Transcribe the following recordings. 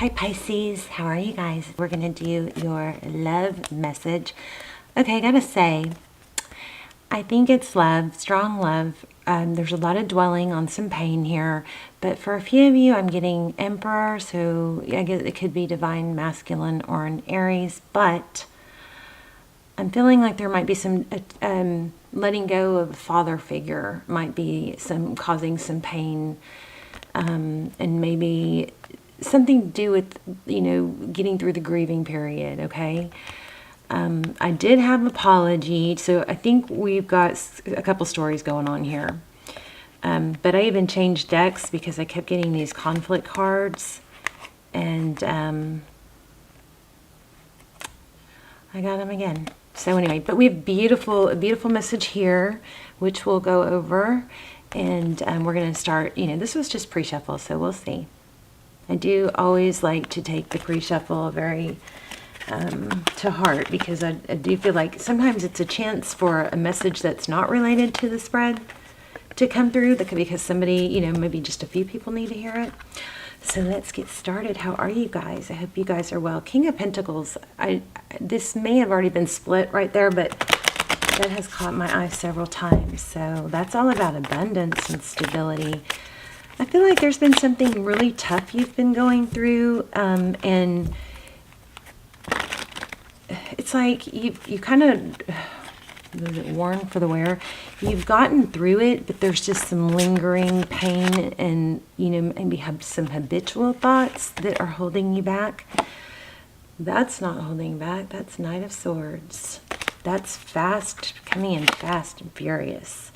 Hi Pisces, how are you guys? We're going to do your love message. Okay, I gotta say, I think it's love, strong love. There's a lot of dwelling on some pain here, but for a few of you, I'm getting Emperor, so I guess it could be divine masculine or an Aries, but I'm feeling like there might be some letting go of a father figure might be causing some pain, and maybe something to do with, getting through the grieving period, okay? I did have apology, so I think we've got a couple stories going on here. But I even changed decks because I kept getting these conflict cards, and I got them again. So anyway, but we have a beautiful message here, which we'll go over, and we're going to start, this was just pre-shuffle, so we'll see. I do always like to take the pre-shuffle very to heart, because I do feel like sometimes it's a chance for a message that's not related to the spread to come through, because somebody, maybe just a few people need to hear it. So let's get started. How are you guys? I hope you guys are well. King of Pentacles. This may have already been split right there, but that has caught my eye several times. So that's all about abundance and stability. I feel like there's been something really tough you've been going through, and it's like you kind of, was it worn for the wear? You've gotten through it, but there's just some lingering pain and, maybe have some habitual thoughts that are holding you back. That's not holding back. That's Knight of Swords. That's fast, coming in fast and furious.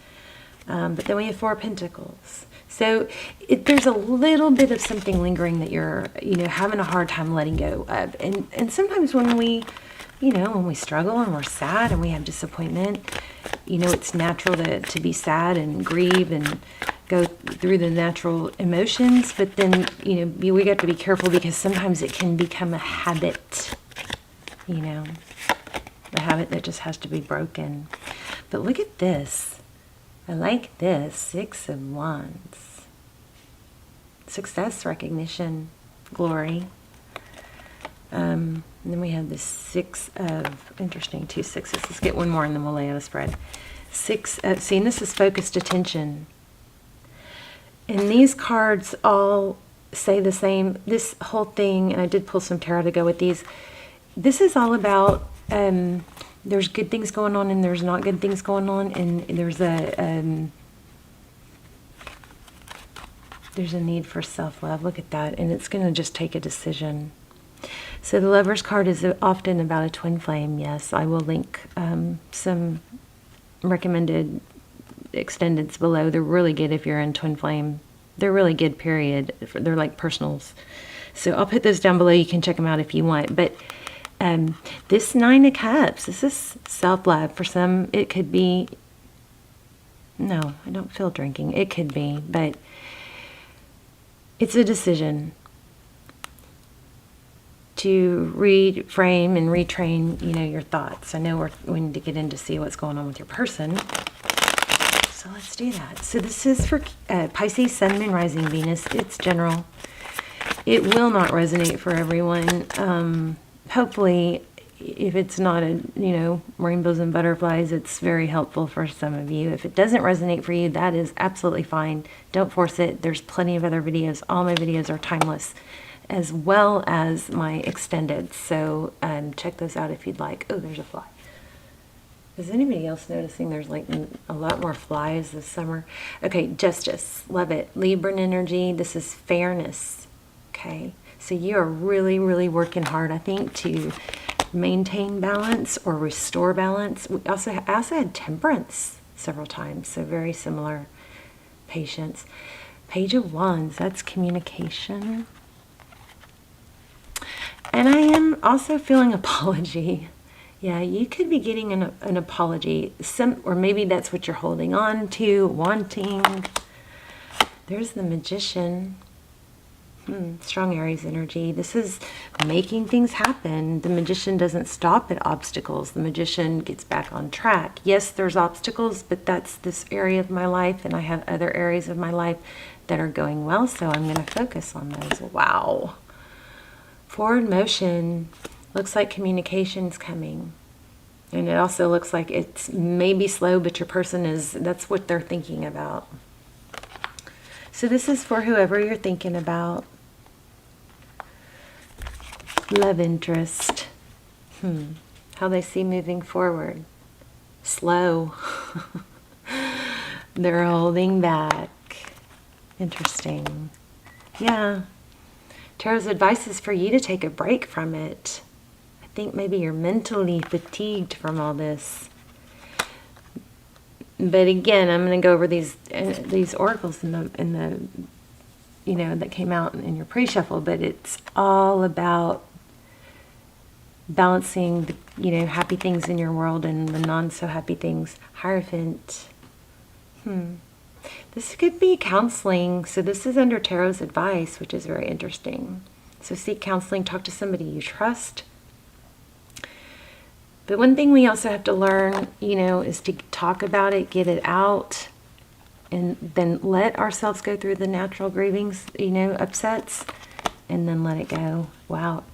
But then we have Four of Pentacles. So there's a little bit of something lingering that you're, having a hard time letting go of. And sometimes when we, when we struggle and we're sad and we have disappointment, it's natural to be sad and grieve and go through the natural emotions. But then, we got to be careful, because sometimes it can become a habit, a habit that just has to be broken. But look at this. I like this. Six of Wands. Success, recognition, glory. And then we have the Six of, interesting, two sixes. Let's get one more and then we'll lay out a spread. See, and this is focused attention. And these cards all say the same. This whole thing, and I did pull some tarot to go with these. This is all about, there's good things going on and there's not good things going on. And there's a need for self-love. Look at that. And it's going to just take a decision. So the Lover's card is often about a twin flame. Yes, I will link some recommended extendeds below. They're really good if you're in twin flame. They're really good, period. They're like personals. So I'll put those down below. You can check them out if you want. But this Nine of Cups, this is self-love. For some, it could be, no, I don't feel drinking. It could be, but it's a decision to reframe and retrain, your thoughts. I know we need to get in to see what's going on with your person. So let's do that. So this is for Pisces, Sun, Moon, Rising, Venus. It's general. It will not resonate for everyone. Hopefully, if it's not rainbows and butterflies, it's very helpful for some of you. If it doesn't resonate for you, that is absolutely fine. Don't force it. There's plenty of other videos. All my videos are timeless, as well as my extended. So check those out if you'd like. Oh, there's a fly. Is anybody else noticing there's like a lot more flies this summer? Okay, Justice. Love it. Libran energy. This is fairness. Okay. So you are really, really working hard, I think, to maintain balance or restore balance. I also had Temperance several times, so very similar. Patience. Page of Wands. That's communication. And I am also feeling apology. Yeah, you could be getting an apology. Or maybe that's what you're holding on to, wanting. There's the Magician. Strong Aries energy. This is making things happen. The Magician doesn't stop at obstacles. The Magician gets back on track. Yes, there's obstacles, but that's this area of my life, and I have other areas of my life that are going well, so I'm going to focus on those. Wow. Forward motion. Looks like communication's coming. And it also looks like it's maybe slow, but your person that's what they're thinking about. So this is for whoever you're thinking about. Love interest. How they see moving forward. Slow. They're holding back. Interesting. Yeah. Tarot's advice is for you to take a break from it. I think maybe you're mentally fatigued from all this. But again, I'm going to go over these oracles in the that came out in your pre-shuffle. But it's all about balancing the happy things in your world and the non so happy things. Hierophant. This could be counseling. So this is under Tarot's advice, which is very interesting. So seek counseling, talk to somebody you trust. But one thing we also have to learn, is to talk about it, get it out, and then let ourselves go through the natural grievings, upsets, and then let it go. Wow.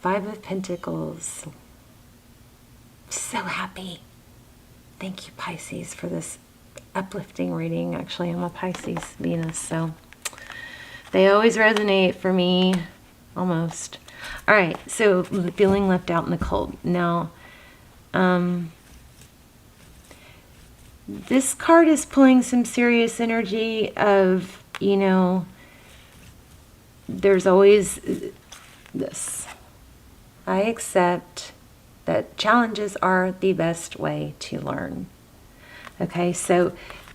5 of Pentacles. So happy. Thank you, Pisces, for this uplifting reading. Actually, I'm a Pisces Venus, so they always resonate for me, almost. All right, so feeling left out in the cold. Now, this card is pulling some serious energy of, there's always this. I accept that challenges are the best way to learn. Okay, so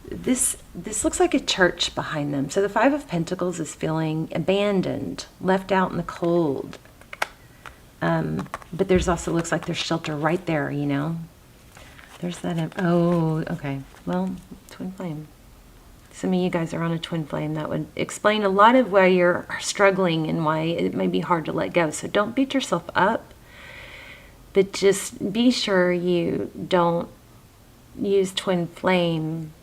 this looks like a church behind them. So the 5 of Pentacles is feeling abandoned, left out in the cold. But there's also looks like there's shelter right there, There's that. Oh, okay. Well, twin flame. Some of you guys are on a twin flame. That would explain a lot of why you're struggling and why it may be hard to let go. So don't beat yourself up, but just be sure you don't use twin flame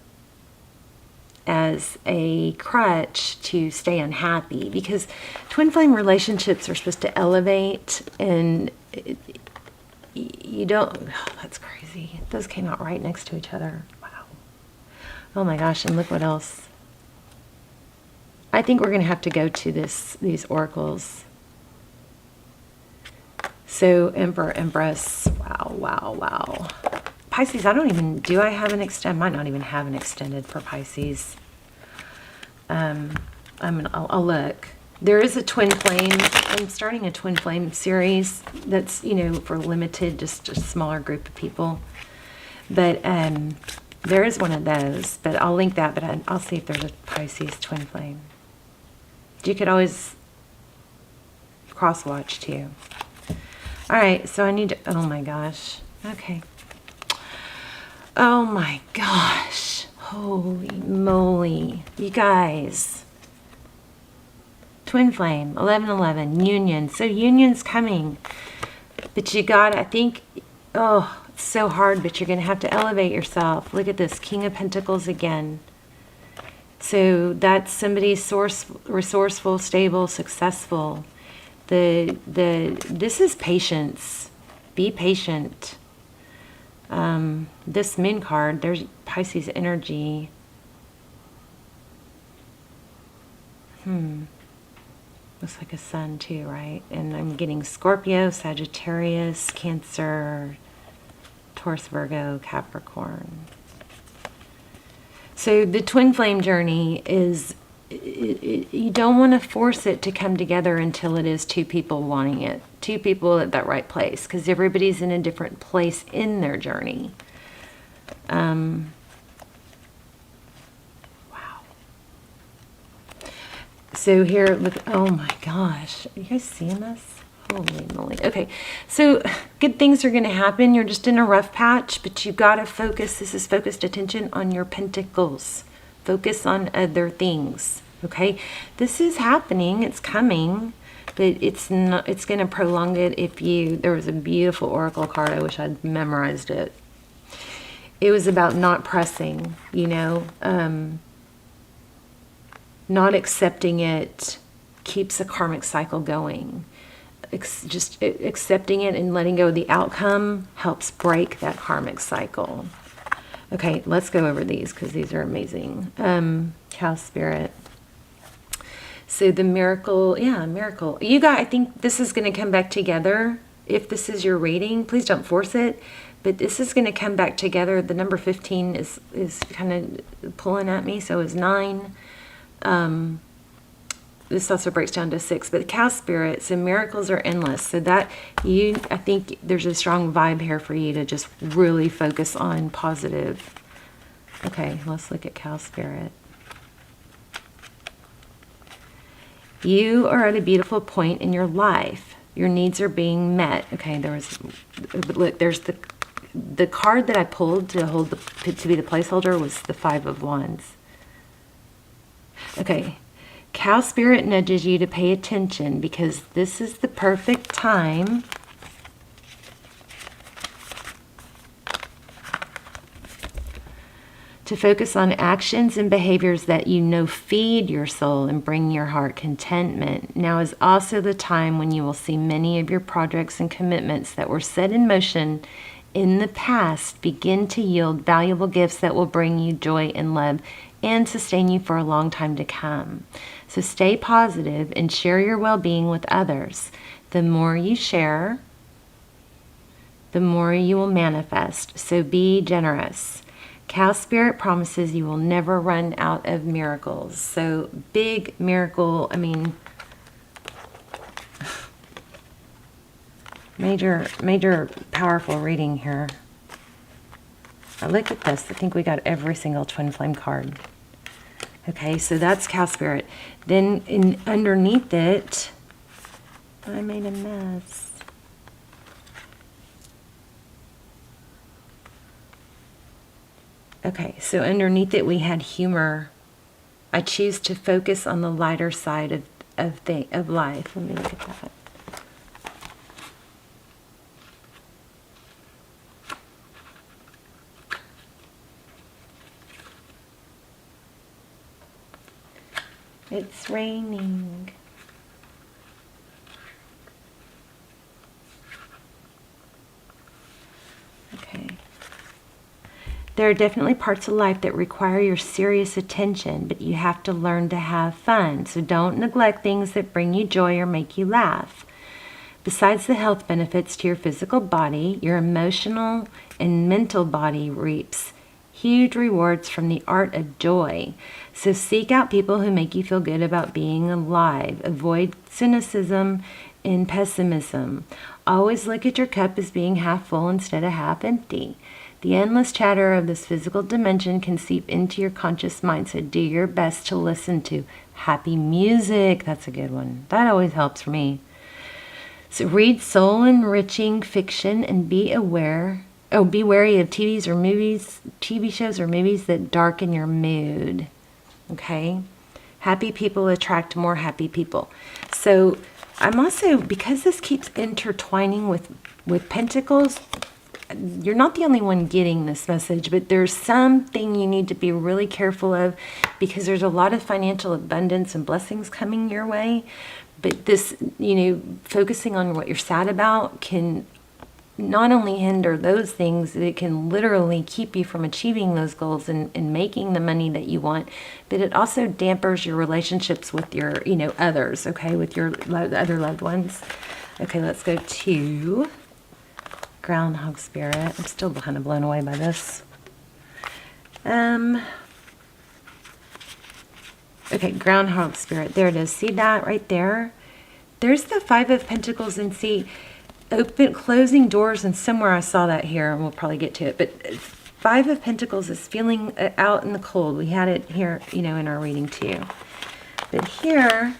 as a crutch to stay unhappy, because twin flame relationships are supposed to elevate, and you don't. Oh, that's crazy. Those came out right next to each other. Wow. Oh my gosh, and look what else. I think we're going to have to go to these oracles. So Emperor, Empress. Wow, wow, wow. Pisces, I have an extend? I might not even have an extended for Pisces. I'll look. There is a twin flame. I'm starting a twin flame series that's, for limited, just a smaller group of people. But there is one of those, but I'll link that, but I'll see if there's a Pisces twin flame. You could always cross-watch too. All right, so I need to, oh my gosh. Okay. Oh my gosh. Holy moly. You guys. Twin flame, 1111, union. So union's coming. But you got, I think, it's so hard, but you're going to have to elevate yourself. Look at this, King of Pentacles again. So that's somebody resourceful, stable, successful. This is patience. Be patient. This Min card, there's Pisces energy. Looks like a sun too, right? And I'm getting Scorpio, Sagittarius, Cancer, Taurus, Virgo, Capricorn. So the twin flame journey is, you don't want to force it to come together until it is 2 people wanting it. 2 people at that right place, because everybody's in a different place in their journey. Wow. So here, look, oh my gosh. Are you guys seeing this? Holy moly. Okay, so good things are going to happen. You're just in a rough patch, but you've got to focus. This is focused attention on your pentacles. Focus on other things, okay? This is happening. It's coming, but it's not. It's going to prolong it if you... There was a beautiful oracle card. I wish I'd memorized it. It was about not pressing, not accepting it keeps a karmic cycle going. just accepting it and letting go of the outcome helps break that karmic cycle. Okay, let's go over these because these are amazing. Cow spirit. So the miracle, miracle. You guys, I think this is going to come back together. If this is your reading, please don't force it. But this is going to come back together. The number 15 is kind of pulling at me. So is 9. This also breaks down to 6. But the cow spirit, so miracles are endless. So that I think there's a strong vibe here for you to just really focus on positive. Okay, let's look at cow spirit. You are at a beautiful point in your life. Your needs are being met. Okay, there's the card that I pulled to be the placeholder was the 5 of Wands. Okay, cow spirit nudges you to pay attention because this is the perfect time to focus on actions and behaviors that you know feed your soul and bring your heart contentment. Now is also the time when you will see many of your projects and commitments that were set in motion in the past begin to yield valuable gifts that will bring you joy and love and sustain you for a long time to come. So stay positive and share your well-being with others. The more you share, the more you will manifest. So be generous. Cow spirit promises you will never run out of miracles. So big miracle, I mean, major powerful reading here. Look at this. I think we got every single twin flame card. Okay, so that's cow spirit. Then underneath it, I made a mess. Okay, so underneath it we had humor. I choose to focus on the lighter side of life. Let me look at that. It's raining. Okay. There are definitely parts of life that require your serious attention, but you have to learn to have fun. So don't neglect things that bring you joy or make you laugh. Besides the health benefits to your physical body, your emotional and mental body reaps huge rewards from the art of joy. So seek out people who make you feel good about being alive. Avoid cynicism and pessimism. Always look at your cup as being half full instead of half empty. The endless chatter of this physical dimension can seep into your conscious mind, so do your best to listen to happy music. That's a good one. That always helps for me. So read soul-enriching fiction and be wary of TV shows or movies that darken your mood. Okay? Happy people attract more happy people. So I'm also, because this keeps intertwining with Pentacles, you're not the only one getting this message, but there's something you need to be really careful of because there's a lot of financial abundance and blessings coming your way. But this, focusing on what you're sad about can not only hinder those things, it can literally keep you from achieving those goals and making the money that you want, but it also dampers your relationships with your, others, okay, with your other loved ones. Okay, let's go to Groundhog Spirit. I'm still kind of blown away by this. Okay, Groundhog Spirit. There it is. See that right there? There's the 5 of Pentacles, and see, closing doors, and somewhere I saw that here, and we'll probably get to it. But 5 of Pentacles is feeling out in the cold. We had it here, in our reading too. But here,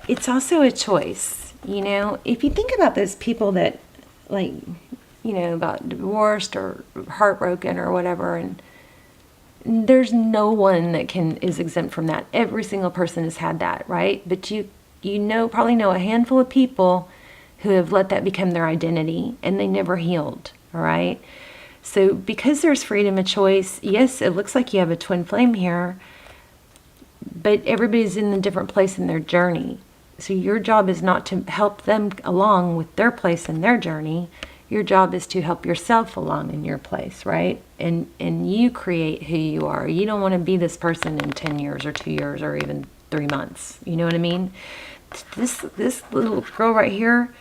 it's also a choice. If you think about those people that, got divorced or heartbroken or whatever, and there's no one that is exempt from that. Every single person has had that, right? But you probably know a handful of people who have let that become their identity and they never healed, all right? So because there's freedom of choice, yes, it looks like you have a twin flame here, but everybody's in a different place in their journey. So your job is not to help them along with their place in their journey. Your job is to help yourself along in your place, right? And you create who you are. You don't want to be this person in 10 years or 2 years or even 3 months. You know what I mean? This little girl right here,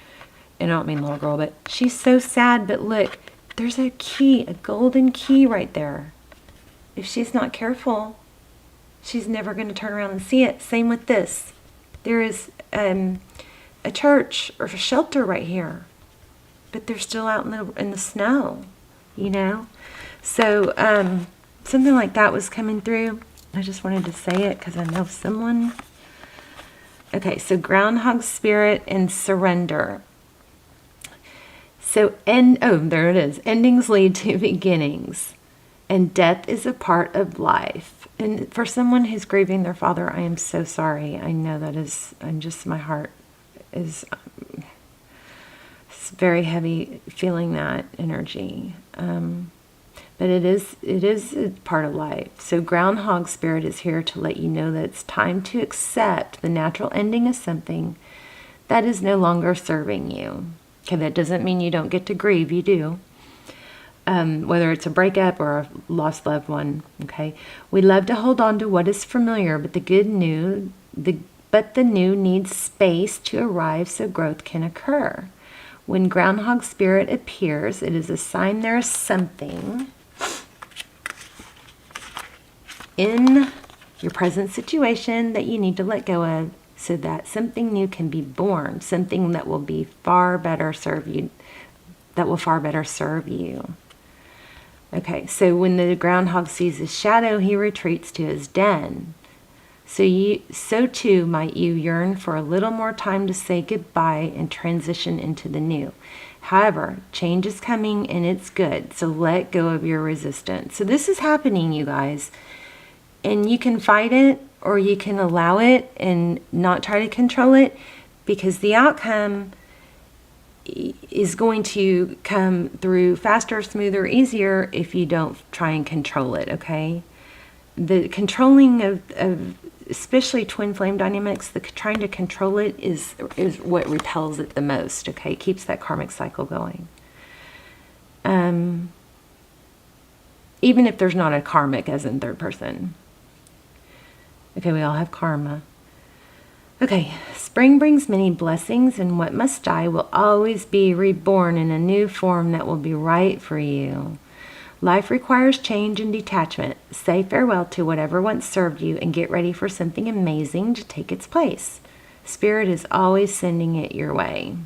and I don't mean little girl, but she's so sad. But look, there's a key, a golden key right there. If she's not careful, she's never going to turn around and see it. Same with this. There is a church or a shelter right here, but they're still out in the snow, you know? So something like that was coming through. I just wanted to say it because I know someone. Okay, so Groundhog Spirit and surrender. So, there it is. Endings lead to beginnings, and death is a part of life. And for someone who's grieving their father, I am so sorry. I know that is, my heart is it's very heavy feeling that energy. But it is a part of life. So Groundhog Spirit is here to let you know that it's time to accept the natural ending of something that is no longer serving you. Okay, that doesn't mean you don't get to grieve. You do. Whether it's a breakup or a lost loved one. Okay, we love to hold on to what is familiar, but the new needs space to arrive so growth can occur. When Groundhog Spirit appears, it is a sign there is something in your present situation that you need to let go of so that something new can be born, something that will be far better serve you, Okay, so when the groundhog sees his shadow, he retreats to his den. So too might you yearn for a little more time to say goodbye and transition into the new. However, change is coming and it's good, so let go of your resistance. So this is happening, you guys. And you can fight it or you can allow it and not try to control it, because the outcome is going to come through faster, smoother, easier if you don't try and control it, okay? The controlling of especially twin flame dynamics, trying to control it is what repels it the most, okay? It keeps that karmic cycle going. Even if there's not a karmic as in third person. Okay, we all have karma. Okay, spring brings many blessings, and what must die will always be reborn in a new form that will be right for you. Life requires change and detachment. Say farewell to whatever once served you and get ready for something amazing to take its place. Spirit is always sending it your way.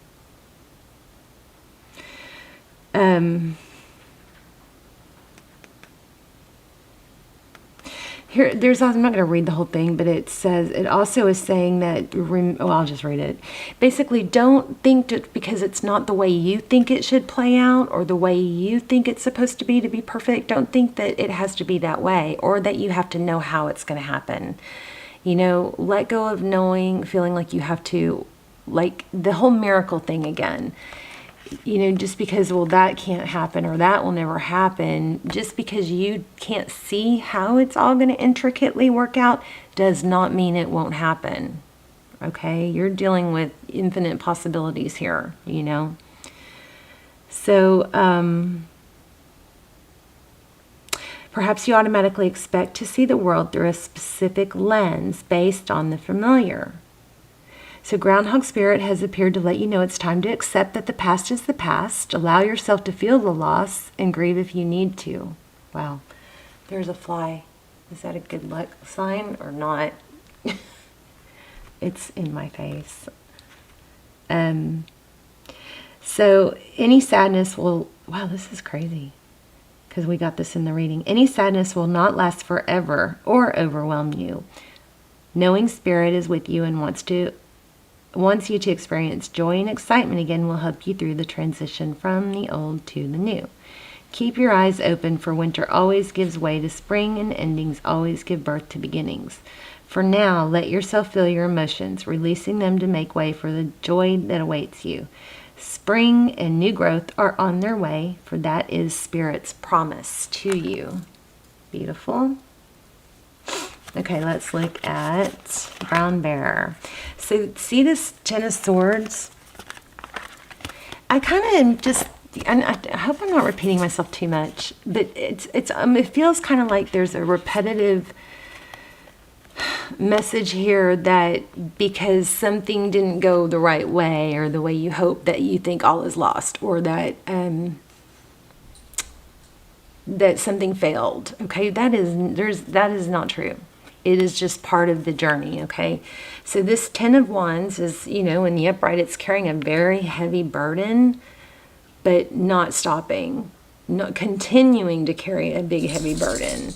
Here, I'm not going to read the whole thing, but it also is saying that, I'll just read it. Basically, don't think that because it's not the way you think it should play out or the way you think it's supposed to be perfect, don't think that it has to be that way or that you have to know how it's going to happen. You know, let go of feeling like you have to, like the whole miracle thing again. You know, just because, well, that can't happen or that will never happen, just because you can't see how it's all going to intricately work out does not mean it won't happen. Okay? You're dealing with infinite possibilities here, you know? So, perhaps you automatically expect to see the world through a specific lens based on the familiar. So Groundhog Spirit has appeared to let you know it's time to accept that the past is the past. Allow yourself to feel the loss and grieve if you need to. Wow, there's a fly. Is that a good luck sign or not? It's in my face. So any sadness will... Wow, this is crazy. Because we got this in the reading. Any sadness will not last forever or overwhelm you. Knowing Spirit is with you and wants you to experience joy and excitement again will help you through the transition from the old to the new. Keep your eyes open, for winter always gives way to spring and endings always give birth to beginnings. For now, let yourself feel your emotions, releasing them to make way for the joy that awaits you. Spring and new growth are on their way, for that is Spirit's promise to you. Beautiful. Okay, let's look at brown bear. So see this Ten of Swords? I kind of just, and I hope I'm not repeating myself too much, but it feels kind of like there's a repetitive message here that because something didn't go the right way or the way you hope, that you think all is lost, or that that something failed. Okay, that is not true. It is just part of the journey. Okay, so this Ten of Wands is, you know, in the upright, it's carrying a very heavy burden, but not stopping, not continuing to carry a big heavy burden.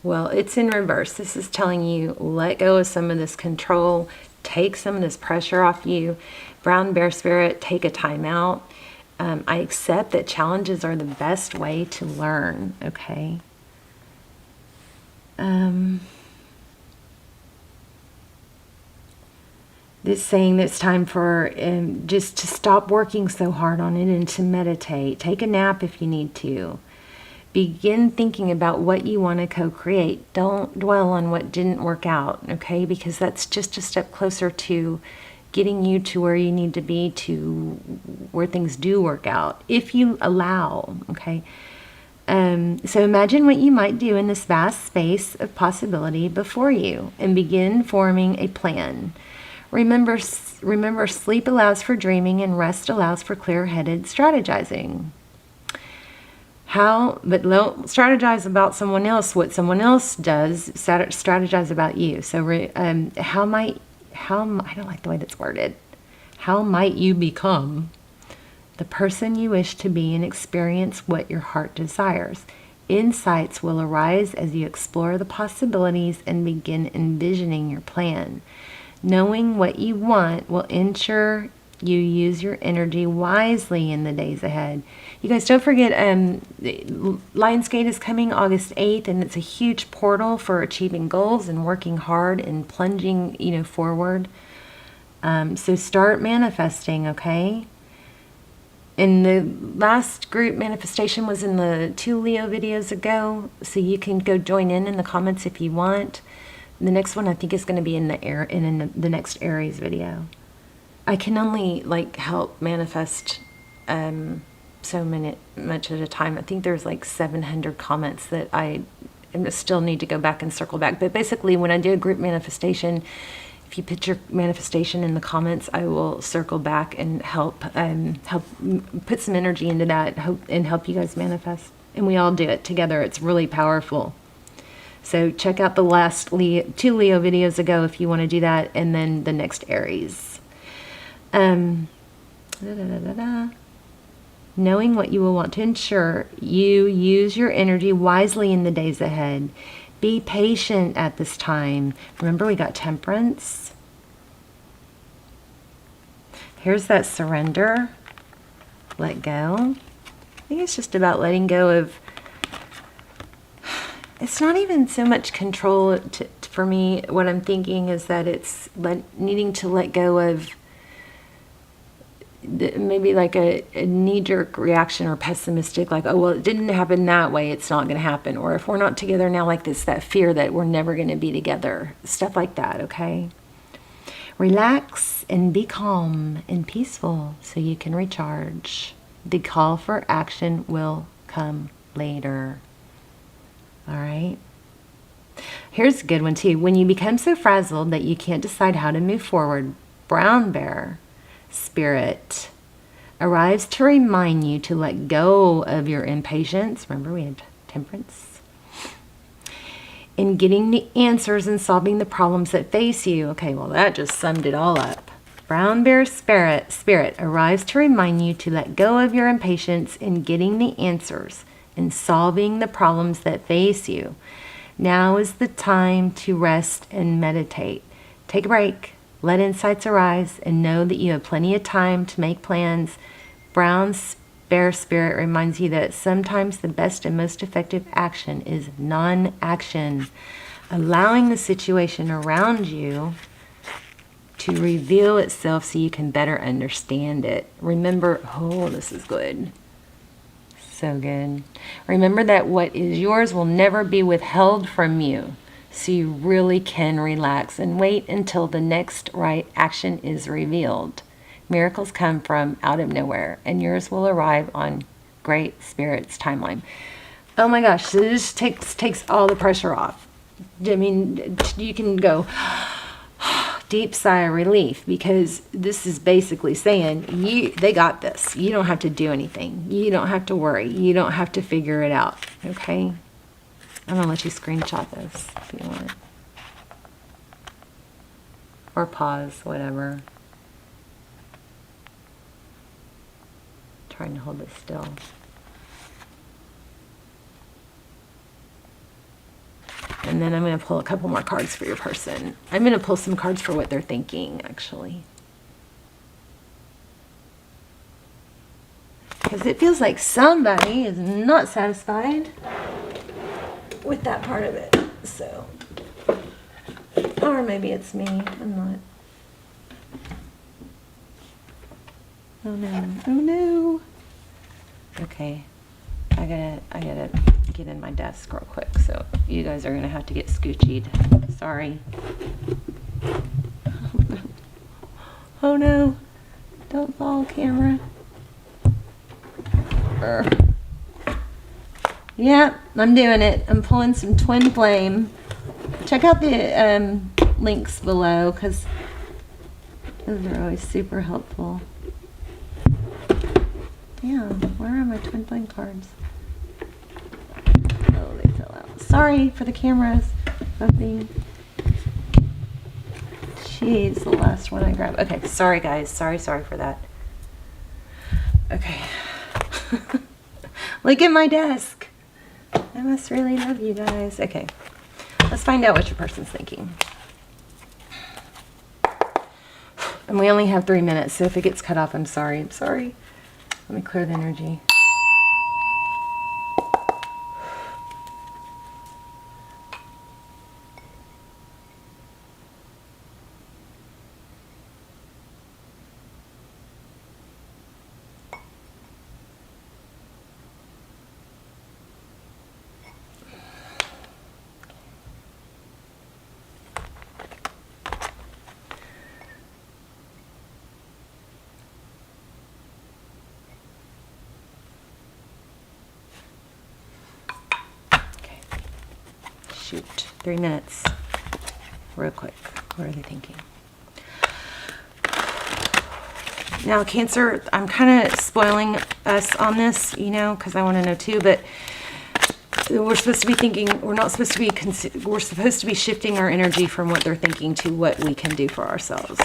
Well, it's in reverse. This is telling you, let go of some of this control, take some of this pressure off you. Brown bear spirit, take a time out. I accept that challenges are the best way to learn, okay? This saying that it's time for just to stop working so hard on it and to meditate. Take a nap if you need to. Begin thinking about what you want to co-create. Don't dwell on what didn't work out, okay? Because that's just a step closer to getting you to where you need to be, to where things do work out, if you allow, okay? So imagine what you might do in this vast space of possibility before you and begin forming a plan. Remember, sleep allows for dreaming and rest allows for clear-headed strategizing. But don't strategize about someone else. What someone else does, strategize about you. So I don't like the way that's worded. How might you become the person you wish to be and experience what your heart desires? Insights will arise as you explore the possibilities and begin envisioning your plan. Knowing what you want will ensure you use your energy wisely in the days ahead. You guys, don't forget, Lionsgate is coming August 8th, and it's a huge portal for achieving goals and working hard and plunging, you know, forward. So start manifesting, okay? And the last group manifestation was in the 2 Leo videos ago, so you can go join in the comments if you want. The next one I think is going to be in the next Aries video. I can only help manifest so much at a time. I think there's 700 comments that I still need to go back and circle back. But basically, when I do a group manifestation, if you put your manifestation in the comments, I will circle back and help put some energy into that and help you guys manifest. And we all do it together. It's really powerful. So check out the last 2 Leo videos ago if you want to do that, and then the next Aries. Knowing what you will want to ensure you use your energy wisely in the days ahead. Be patient at this time. Remember, we got Temperance. Here's that surrender. Let go. I think it's just about letting go of, it's not even so much control for me. What I'm thinking is that it's needing to let go of maybe a knee-jerk reaction or pessimistic, oh, well, it didn't happen that way, it's not going to happen. Or if we're not together now like this, that fear that we're never going to be together. Stuff like that, okay? Relax and be calm and peaceful so you can recharge. The call for action will come later. All right? Here's a good one, too. When you become so frazzled that you can't decide how to move forward, brown bear spirit arrives to remind you to let go of your impatience. Remember, we had Temperance. In getting the answers and solving the problems that face you. Okay, well, that just summed it all up. Brown bear spirit arrives to remind you to let go of your impatience in getting the answers and solving the problems that face you. Now is the time to rest and meditate. Take a break. Let insights arise and know that you have plenty of time to make plans. Brown bear spirit reminds you that sometimes the best and most effective action is non-action, allowing the situation around you to reveal itself so you can better understand it. Remember, oh, this is good. So good. Remember that what is yours will never be withheld from you. So you really can relax and wait until the next right action is revealed. Miracles come from out of nowhere, and yours will arrive on Great Spirit's timeline. Oh my gosh, so this takes all the pressure off. I mean, you can go deep sigh of relief, because this is basically saying they got this. You don't have to do anything. You don't have to worry. You don't have to figure it out. Okay? I'm going to let you screenshot this if you want. Or pause, whatever. Trying to hold it still. And then I'm going to pull a couple more cards for your person. I'm going to pull some cards for what they're thinking, actually. Because it feels like somebody is not satisfied with that part of it. So, or maybe it's me. I'm not. Oh no. Oh no. Okay. I gotta get in my desk real quick, so you guys are gonna have to get scoochied. Sorry. Oh no. Don't fall, camera. Yeah, I'm doing it. I'm pulling some twin flame. Check out the links below, because those are always super helpful. Yeah, where are my twin flame cards? Oh, they fell out. Sorry for the cameras. Bumping. Jeez, the last one I grabbed. Okay, sorry guys. Sorry for that. Okay. Look at my desk. I must really love you guys. Okay, let's find out what your person's thinking. And we only have 3 minutes, so if it gets cut off, I'm sorry. I'm sorry. Let me clear the energy. Shoot, 3 minutes. Real quick. What are they thinking? Now, Cancer, I'm kind of spoiling us on this, you know, because I want to know too, but we're supposed to be thinking, we're not supposed to be, we're supposed to be shifting our energy from what they're thinking to what we can do for ourselves.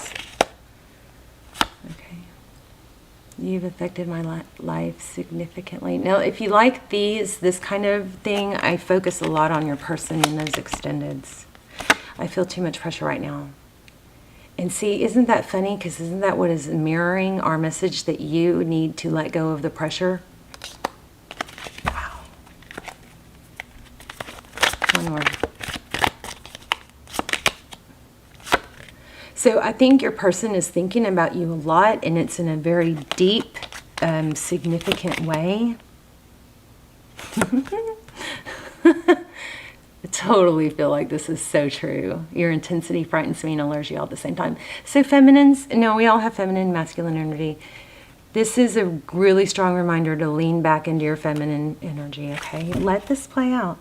Okay. You've affected my life significantly. Now, if you like this kind of thing, I focus a lot on your person in those extendeds. I feel too much pressure right now. And see, isn't that funny? Because isn't that what is mirroring our message, that you need to let go of the pressure? Wow. One more. So I think your person is thinking about you a lot, and it's in a very deep, significant way. I totally feel like this is so true. Your intensity frightens me and allures you all at the same time. So feminines, no, we all have feminine, masculine energy. This is a really strong reminder to lean back into your feminine energy, okay? Let this play out.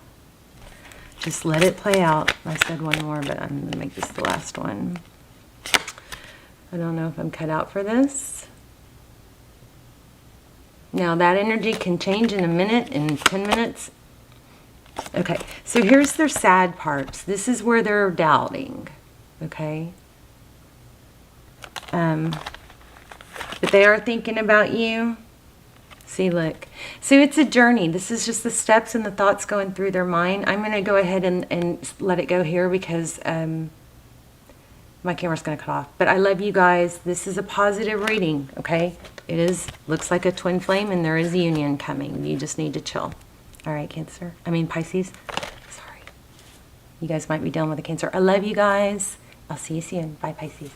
Just let it play out. I said one more, but I'm going to make this the last one. I don't know if I'm cut out for this. Now that energy can change in a minute, in 10 minutes. Okay, so here's their sad parts. This is where they're doubting, okay? But they are thinking about you. See, look. So it's a journey. This is just the steps and the thoughts going through their mind. I'm going to go ahead and let it go here because my camera's going to cut off. But I love you guys. This is a positive reading, okay? It is, looks like a twin flame, and there is a union coming. You just need to chill. All right, Cancer. I mean, Pisces. Sorry. You guys might be dealing with a Cancer. I love you guys. I'll see you soon. Bye, Pisces.